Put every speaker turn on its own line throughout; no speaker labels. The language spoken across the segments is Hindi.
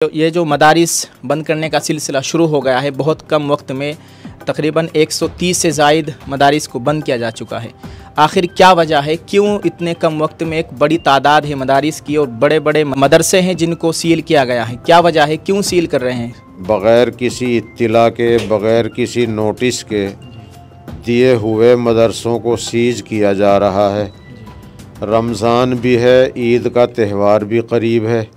ये जो मदारिस बंद करने का सिलसिला शुरू हो गया है, बहुत कम वक्त में तकरीबन 130 से ज़ायद मदारिस को बंद किया जा चुका है। आखिर क्या वजह है, क्यों इतने कम वक्त में एक बड़ी तादाद है मदारिस की और बड़े बड़े मदरसे हैं जिनको सील किया गया है? क्या वजह है, क्यों सील कर रहे हैं?
बग़ैर किसी इत्तिला के, बग़ैर किसी नोटिस के दिए हुए मदरसों को सीज किया जा रहा है। रमज़ान भी है, ईद का त्यौहार भी करीब है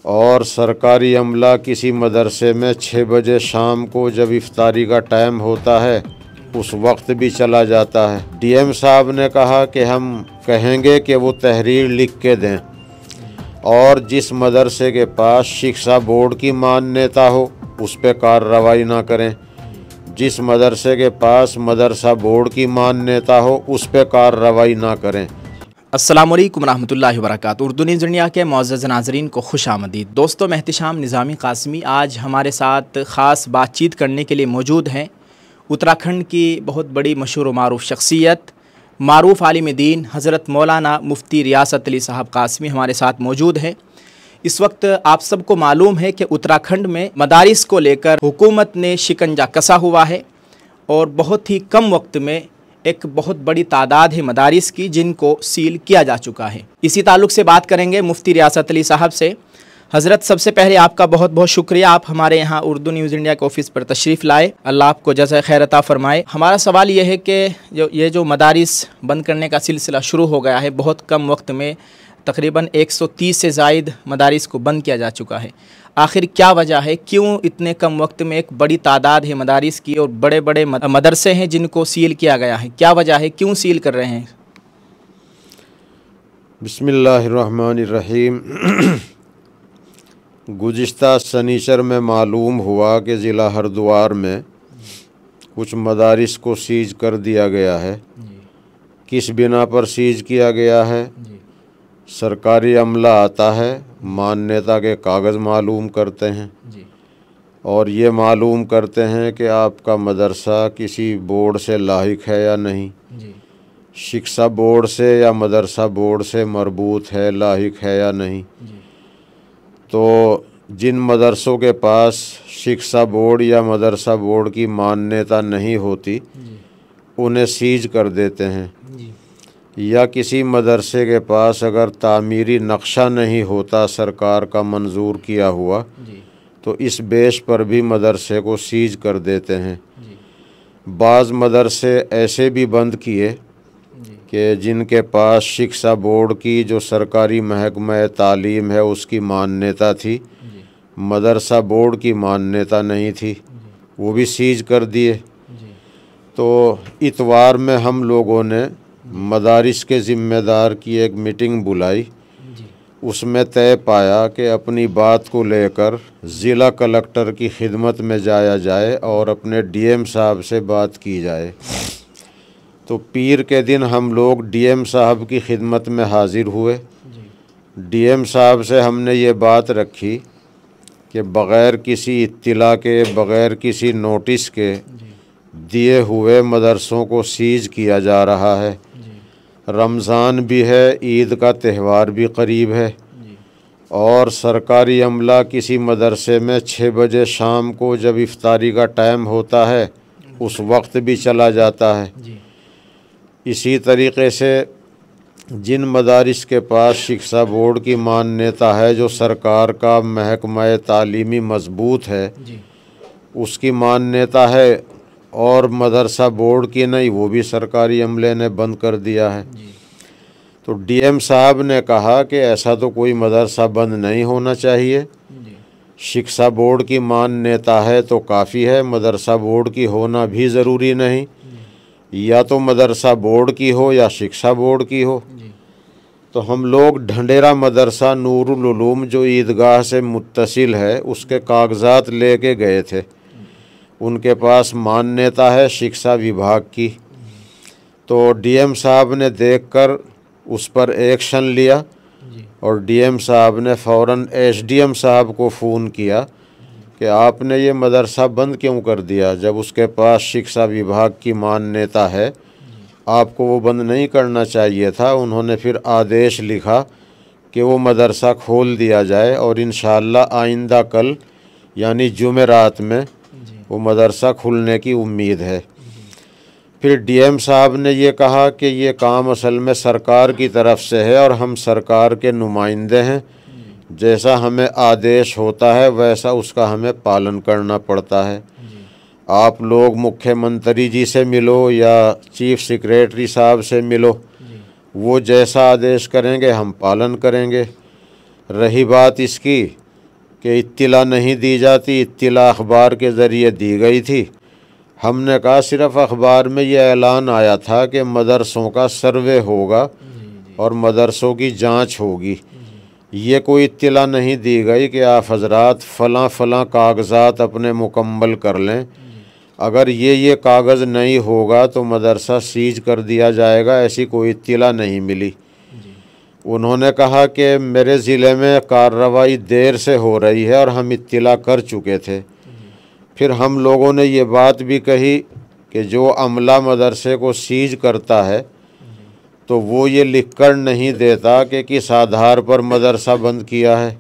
और सरकारी अमला किसी मदरसे में 6 बजे शाम को जब इफ्तारी का टाइम होता है उस वक्त भी चला जाता है। डीएम साहब ने कहा कि हम कहेंगे कि वो तहरीर लिख के दें और जिस मदरसे के पास शिक्षा बोर्ड की मान्यता हो उस पर कार्रवाई ना करें, जिस मदरसे के पास मदरसा बोर्ड की मान्यता हो उस पर कार्रवाई ना करें।
अस्सलामु अलैकुम रहमतुल्लाहि व बरकातुहू। उर्दू न्यूज़ इंडिया के मुअज़्ज़ज़ नाज़रीन को खुश आमदीद। दोस्तों, मैं एहतिशाम निज़ामी कासिमी आज हमारे साथ ख़ास बातचीत करने के लिए मौजूद हैं। उत्तराखंड की बहुत बड़ी मशहूर व मारूफ़ शख्सियत, मारूफ़ आलिम दीन हज़रत मौलाना मुफ्ती रियासत अली साहब कासमी हमारे साथ मौजूद हैं। इस वक्त आप सबको मालूम है कि उत्तराखंड में मदारिस को लेकर हुकूमत ने शिकंजा कसा हुआ है और बहुत ही कम वक्त में एक बहुत बड़ी तादाद है मदारिस की जिनको सील किया जा चुका है। इसी ताल्लुक़ से बात करेंगे मुफ्ती रियासत अली साहब से। हज़रत, सबसे पहले आपका बहुत बहुत शुक्रिया, आप हमारे यहाँ उर्दू न्यूज़ इंडिया के ऑफ़िस पर तशरीफ़ लाए। अल्लाह आपको जज़ा खैर अता फ़रमाए। हमारा सवाल ये है कि ये जो मदारिस बंद करने का सिलसिला शुरू हो गया है, बहुत कम वक्त में तकरीबन 130 से ज़ायद मदारिस को बंद किया जा चुका है। आखिर क्या वजह है, क्यों इतने कम वक्त में एक बड़ी तादाद है मदारिस की और बड़े बड़े मदरसे हैं जिनको सील किया गया है? क्या वजह है, क्यों सील कर रहे हैं?
बिस्मिल्लाहिर्रहमानिर्रहीम। गुज़िश्ता शनिचर में मालूम हुआ कि ज़िला हरिद्वार में कुछ मदारिस को सीज कर दिया गया है। किस बिना पर सीज किया गया है? सरकारी अमला आता है, मान्यता के कागज़ मालूम करते हैं और ये मालूम करते हैं कि आपका मदरसा किसी बोर्ड से लाहिक है या नहीं, शिक्षा बोर्ड से या मदरसा बोर्ड से मरबूत है, लाहिक है या नहीं। तो जिन मदरसों के पास शिक्षा बोर्ड या मदरसा बोर्ड की मान्यता नहीं होती उन्हें सीज कर देते हैं, या किसी मदरसे के पास अगर तामीरी नक्शा नहीं होता सरकार का मंजूर किया हुआ तो इस बेस पर भी मदरसे को सीज कर देते हैं। बाज़ मदरसे ऐसे भी बंद किए कि जिनके पास शिक्षा बोर्ड की जो सरकारी महकमा तालीम है उसकी मान्यता थी, मदरसा बोर्ड की मान्यता नहीं थी, वो भी सीज कर दिए। तो इतवार में हम लोगों ने मदारिस के ज़िम्मेदार की एक मीटिंग बुलाई, उसमें तय पाया कि अपनी बात को लेकर ज़िला कलेक्टर की खिदमत में जाया जाए और अपने डीएम साहब से बात की जाए। तो पीर के दिन हम लोग डीएम साहब की खिदमत में हाज़िर हुए। डीएम साहब से हमने ये बात रखी कि बग़ैर किसी इत्तिला के, बग़ैर किसी नोटिस के दिए हुए मदरसों को सीज किया जा रहा है। रमज़ान भी है, ईद का त्यौहार भी करीब है और सरकारी अमला किसी मदरसे में 6 बजे शाम को जब इफ्तारी का टाइम होता है उस वक्त भी चला जाता है। इसी तरीक़े से जिन मदारिस के पास शिक्षा बोर्ड की मान्यता है, जो सरकार का महकमा तालीमी मजबूत है उसकी मान्यता है और मदरसा बोर्ड की नहीं, वो भी सरकारी अमले ने बंद कर दिया है। तो डीएम साहब ने कहा कि ऐसा तो कोई मदरसा बंद नहीं होना चाहिए, शिक्षा बोर्ड की मान्यता है तो काफ़ी है, मदरसा बोर्ड की होना भी ज़रूरी नहीं, या तो मदरसा बोर्ड की हो या शिक्षा बोर्ड की हो। तो हम लोग ढंडेरा मदरसा नूरुल उलूम जो ईदगाह से मुत्तसिल है उसके कागज़ात लेके गए थे। उनके पास मान्यता है शिक्षा विभाग की। तो डीएम साहब ने देखकर उस पर एक्शन लिया और डीएम साहब ने फ़ौरन एसडीएम साहब को फ़ोन किया कि आपने ये मदरसा बंद क्यों कर दिया, जब उसके पास शिक्षा विभाग की मान्यता है आपको वो बंद नहीं करना चाहिए था। उन्होंने फिर आदेश लिखा कि वो मदरसा खोल दिया जाए और इंशाअल्लाह आइंदा कल यानी जुमेरात में वो मदरसा खुलने की उम्मीद है। फिर डीएम साहब ने ये कहा कि ये काम असल में सरकार की तरफ से है और हम सरकार के नुमाइंदे हैं, जैसा हमें आदेश होता है वैसा उसका हमें पालन करना पड़ता है। आप लोग मुख्यमंत्री जी से मिलो या चीफ सेक्रेटरी साहब से मिलो, वो जैसा आदेश करेंगे हम पालन करेंगे। रही बात इसकी कि इत्तिला नहीं दी जाती, इत्तिला अखबार के ज़रिए दी गई थी। हमने कहा सिर्फ अखबार में ये ऐलान आया था कि मदरसों का सर्वे होगा और मदरसों की जांच होगी। ये कोई इत्तिला नहीं दी गई कि आप हजरात फ़लाँ फ़लाँ कागज़ात अपने मुकम्मल कर लें, अगर ये कागज़ नहीं होगा तो मदरसा सीज कर दिया जाएगा, ऐसी कोई इत्तिला नहीं मिली। उन्होंने कहा कि मेरे ज़िले में कार्रवाई देर से हो रही है और हम इत्तिला कर चुके थे। फिर हम लोगों ने ये बात भी कही कि जो अमला मदरसे को सीज करता है तो वो ये लिखकर नहीं देता कि किस आधार पर मदरसा बंद किया है।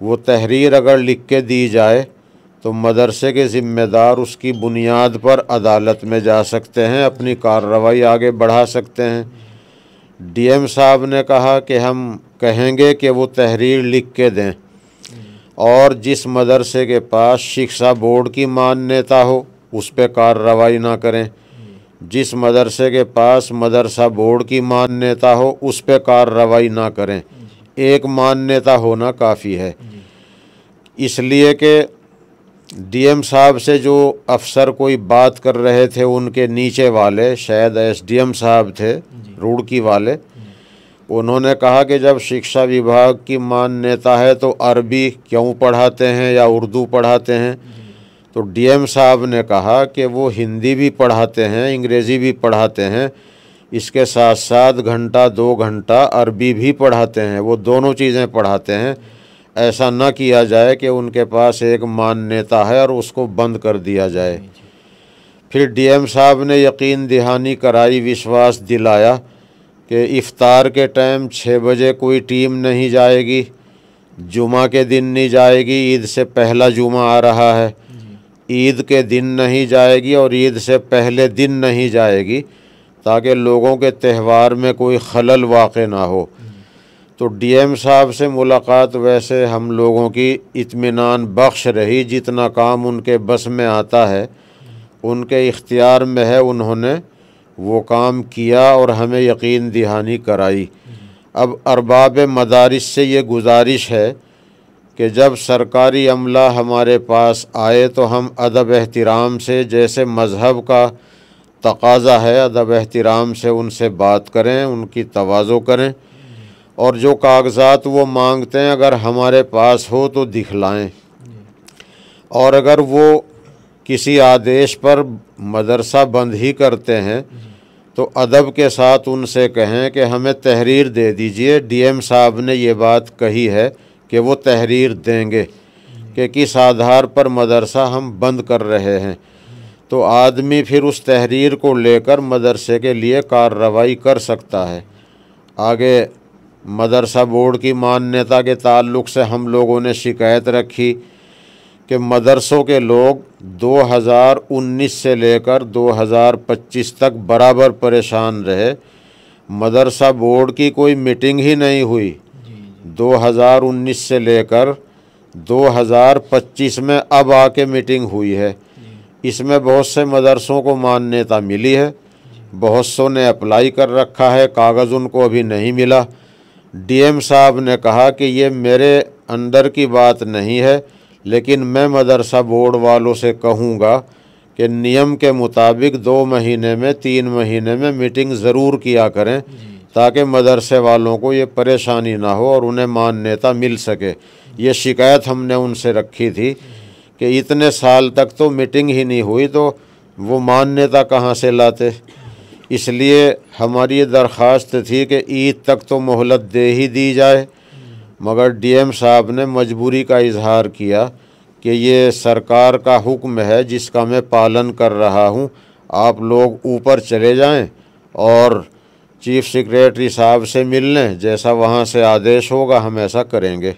वो तहरीर अगर लिख के दी जाए तो मदरसे के ज़िम्मेदार उसकी बुनियाद पर अदालत में जा सकते हैं, अपनी कार्रवाई आगे बढ़ा सकते हैं। डीएम साहब ने कहा कि हम कहेंगे कि वो तहरीर लिख के दें और जिस मदरसे के पास शिक्षा बोर्ड की मान्यता हो उस पर कार्रवाई ना करें, जिस मदरसे के पास मदरसा बोर्ड की मान्यता हो उस पर कार्रवाई ना करें। एक मान्यता होना काफ़ी है। इसलिए कि डीएम साहब से जो अफसर कोई बात कर रहे थे, उनके नीचे वाले शायद एसडीएम साहब थे रुड़की वाले, उन्होंने कहा कि जब शिक्षा विभाग की मान्यता है तो अरबी क्यों पढ़ाते हैं या उर्दू पढ़ाते हैं। तो डीएम साहब ने कहा कि वो हिंदी भी पढ़ाते हैं, अंग्रेज़ी भी पढ़ाते हैं, इसके साथ साथ घंटा 2 घंटा अरबी भी पढ़ाते हैं, वो दोनों चीज़ें पढ़ाते हैं। ऐसा न किया जाए कि उनके पास एक मान्यता है और उसको बंद कर दिया जाए। फिर डीएम साहब ने यकीन दहानी कराई, विश्वास दिलाया कि इफ्तार के टाइम 6 बजे कोई टीम नहीं जाएगी, जुमा के दिन नहीं जाएगी, ईद से पहला जुमा आ रहा है, ईद के दिन नहीं जाएगी और ईद से पहले दिन नहीं जाएगी, ताकि लोगों के त्यौहार में कोई खलल वाक़े ना हो। तो डीएम साहब से मुलाकात वैसे हम लोगों की इत्मीनान बख्श रही। जितना काम उनके बस में आता है, उनके इख्तियार में है, उन्होंने वो काम किया और हमें यकीन दहानी कराई। अब अरबाब मदारिस से ये गुजारिश है कि जब सरकारी अमला हमारे पास आए तो हम अदब एहतराम से, जैसे मज़हब का तकाज़ा है, अदब एहतराम से उनसे बात करें, उनकी तवाज़ो करें और जो कागज़ात वो मांगते हैं अगर हमारे पास हो तो दिखलाएं। और अगर वो किसी आदेश पर मदरसा बंद ही करते हैं तो अदब के साथ उनसे कहें कि हमें तहरीर दे दीजिए। डीएम साहब ने ये बात कही है कि वो तहरीर देंगे कि किस आधार पर मदरसा हम बंद कर रहे हैं। तो आदमी फिर उस तहरीर को लेकर मदरसे के लिए कार्रवाई कर सकता है। आगे मदरसा बोर्ड की मान्यता के ताल्लुक़ से हम लोगों ने शिकायत रखी कि मदरसों के लोग 2019 से लेकर 2025 तक बराबर परेशान रहे। मदरसा बोर्ड की कोई मीटिंग ही नहीं हुई। 2019 से लेकर 2025 में अब आके मीटिंग हुई है। इसमें बहुत से मदरसों को मान्यता मिली है, बहुत सौ ने अप्लाई कर रखा है, कागज़ उनको अभी नहीं मिला। डीएम साहब ने कहा कि ये मेरे अंदर की बात नहीं है, लेकिन मैं मदरसा बोर्ड वालों से कहूँगा कि नियम के मुताबिक 2 महीने में 3 महीने में मीटिंग ज़रूर किया करें, ताकि मदरसे वालों को ये परेशानी ना हो और उन्हें मान्यता मिल सके। ये शिकायत हमने उनसे रखी थी कि इतने साल तक तो मीटिंग ही नहीं हुई, तो वो मान्यता कहाँ से लाते। इसलिए हमारी ये दरख्वास्त थी कि ईद तक तो मोहलत दे ही दी जाए, मगर डीएम साहब ने मजबूरी का इजहार किया कि ये सरकार का हुक्म है जिसका मैं पालन कर रहा हूँ, आप लोग ऊपर चले जाएं और चीफ सेक्रेटरी साहब से मिल लें, जैसा वहाँ से आदेश होगा हम ऐसा करेंगे।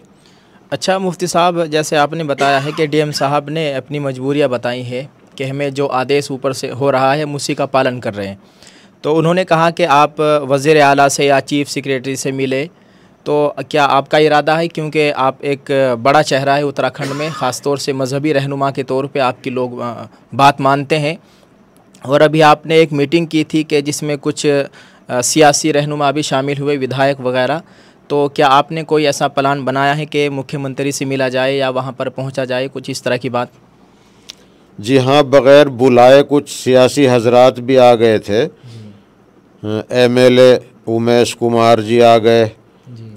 अच्छा मुफ्ती साहब, जैसे आपने बताया है कि डीएम साहब ने अपनी मजबूरियाँ बताई है कि हमें जो आदेश ऊपर से हो रहा है हम उसी का पालन कर रहे हैं, तो उन्होंने कहा कि आप वज़ीर आला से या चीफ सेक्रेटरी से मिले, तो क्या आपका इरादा है, क्योंकि आप एक बड़ा चेहरा है उत्तराखंड में, ख़ास तौर से मजहबी रहनुमा के तौर पे आपकी लोग बात मानते हैं, और अभी आपने एक मीटिंग की थी कि जिसमें कुछ सियासी रहनुमा भी शामिल हुए, विधायक वगैरह, तो क्या आपने कोई ऐसा प्लान बनाया है कि मुख्यमंत्री से मिला जाए या वहाँ पर पहुँचा जाए, कुछ इस तरह की बात?
जी हाँ, बग़ैर बुलाए कुछ सियासी हजरात भी आ गए थे। MLA उमेश कुमार जी आ गए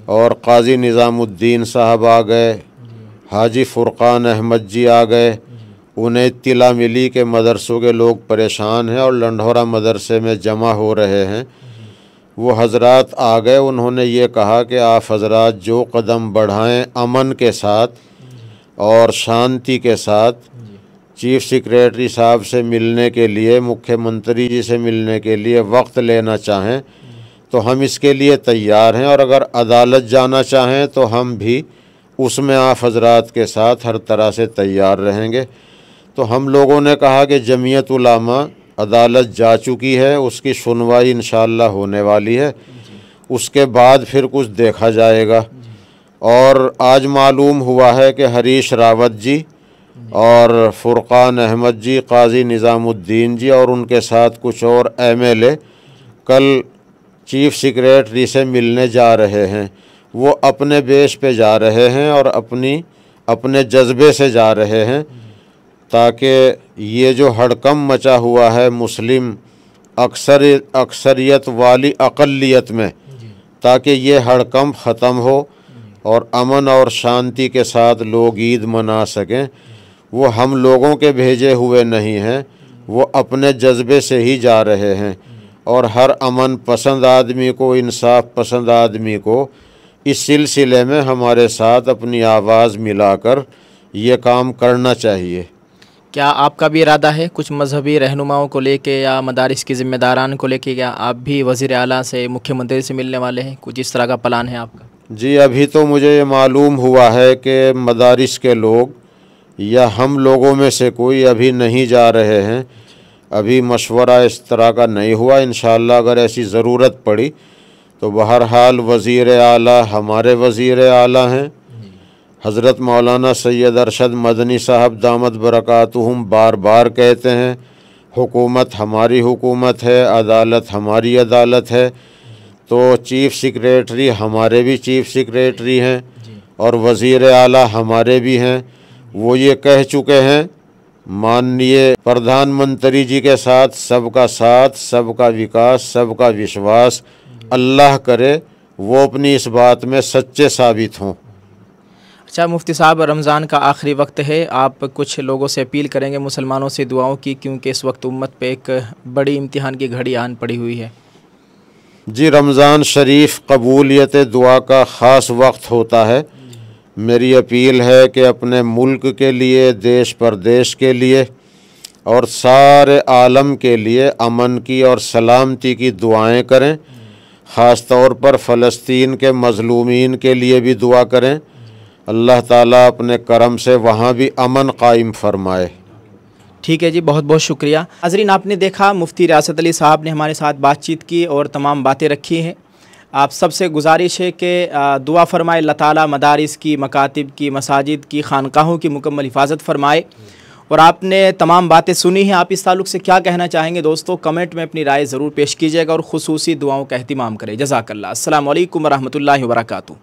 और काजी निज़ामुद्दीन साहब आ गए, हाजी फुरकान अहमद जी आ गए। उन्हें इत्तला मिली कि मदरसों के लोग परेशान हैं और लंढौरा मदरसे में जमा हो रहे हैं। वो हजरात आ गए, उन्होंने ये कहा कि आप हजरात जो कदम बढ़ाएं अमन के साथ और शांति के साथ, चीफ सेक्रेटरी साहब से मिलने के लिए, मुख्यमंत्री जी से मिलने के लिए वक्त लेना चाहें तो हम इसके लिए तैयार हैं, और अगर अदालत जाना चाहें तो हम भी उसमें आप हजरात के साथ हर तरह से तैयार रहेंगे। तो हम लोगों ने कहा कि जमीयत उलामा अदालत जा चुकी है, उसकी सुनवाई इंशाअल्लाह होने वाली है, उसके बाद फिर कुछ देखा जाएगा। और आज मालूम हुआ है कि हरीश रावत जी और फुरकान अहमद जी, काजी निज़ामुद्दीन जी और उनके साथ कुछ और MLA कल चीफ सेक्रेटरी से मिलने जा रहे हैं। वो अपने बेस पे जा रहे हैं और अपने जज्बे से जा रहे हैं, ताकि ये जो हड़कंप मचा हुआ है मुस्लिम अक्सरियत वाली अक़लियत में, ताकि ये हड़कंप ख़त्म हो और अमन और शांति के साथ लोग ईद मना सकें। वो हम लोगों के भेजे हुए नहीं हैं, वो अपने जज्बे से ही जा रहे हैं, और हर अमन पसंद आदमी को, इंसाफ पसंद आदमी को इस सिलसिले में हमारे साथ अपनी आवाज़ मिलाकर ये काम करना चाहिए।
क्या आपका भी इरादा है कुछ मजहबी रहनुमाओं को लेके या मदारिस की ज़िम्मेदारान को लेके, क्या आप भी वज़ीर आला से, मुख्यमंत्री से मिलने वाले हैं? कुछ इस तरह का प्लान है आपका?
जी, अभी तो मुझे ये मालूम हुआ है कि मदारिस के लोग या हम लोगों में से कोई अभी नहीं जा रहे हैं। अभी मशवरा इस तरह का नहीं हुआ। इंशाअल्लाह अगर ऐसी ज़रूरत पड़ी तो बहरहाल वज़ीर आला हमारे वज़ीर आला हैं, हज़रत मौलाना सैयद अरशद मदनी साहब दामत बरकातुहुम बार बार कहते हैं, हुकूमत हमारी हुकूमत है, अदालत हमारी अदालत है। तो चीफ सेक्रेटरी हमारे भी चीफ सेक्रेटरी हैं और वज़ीर आला हमारे भी हैं। वो ये कह चुके हैं माननीय प्रधानमंत्री जी के साथ, सबका विकास, सबका विश्वास। अल्लाह करे वो अपनी इस बात में सच्चे साबित हों।
अच्छा मुफ्ती साहब, रमज़ान का आखिरी वक्त है, आप कुछ लोगों से अपील करेंगे मुसलमानों से दुआओं की, क्योंकि इस वक्त उम्मत पे एक बड़ी इम्तिहान की घड़ी आन पड़ी हुई है?
जी, रमज़ान शरीफ कबूलियत दुआ का ख़ास वक्त होता है। मेरी अपील है कि अपने मुल्क के लिए, देश परदेश के लिए और सारे आलम के लिए अमन की और सलामती की दुआएं करें। ख़ास तौर पर फ़लस्तीन के मज़लूमीन के लिए भी दुआ करें। अल्लाह ताला अपने करम से वहाँ भी अमन कायम फरमाए।
ठीक है जी, बहुत बहुत शुक्रिया। नाज़रीन, आपने देखा मुफ्ती रियासत अली साहब ने हमारे साथ बातचीत की और तमाम बातें रखी हैं। आप सबसे गुजारिश है कि दुआ फरमाए, अल्लाह ताला मदारिस की, मकातिब की, मसाजिद की, खानकाहों की मुकम्मल हिफाजत फरमाए। और आपने तमाम बातें सुनी हैं, आप इस ताल्लुक़ से क्या कहना चाहेंगे दोस्तों? कमेंट में अपनी राय ज़रूर पेश कीजिएगा और ख़ुसूसी दुआओं का एहतिमाम करें। जज़ाकल्लाह। अस्सलामु अलैकुम व रहमतुल्लाहि व बरकातुहू।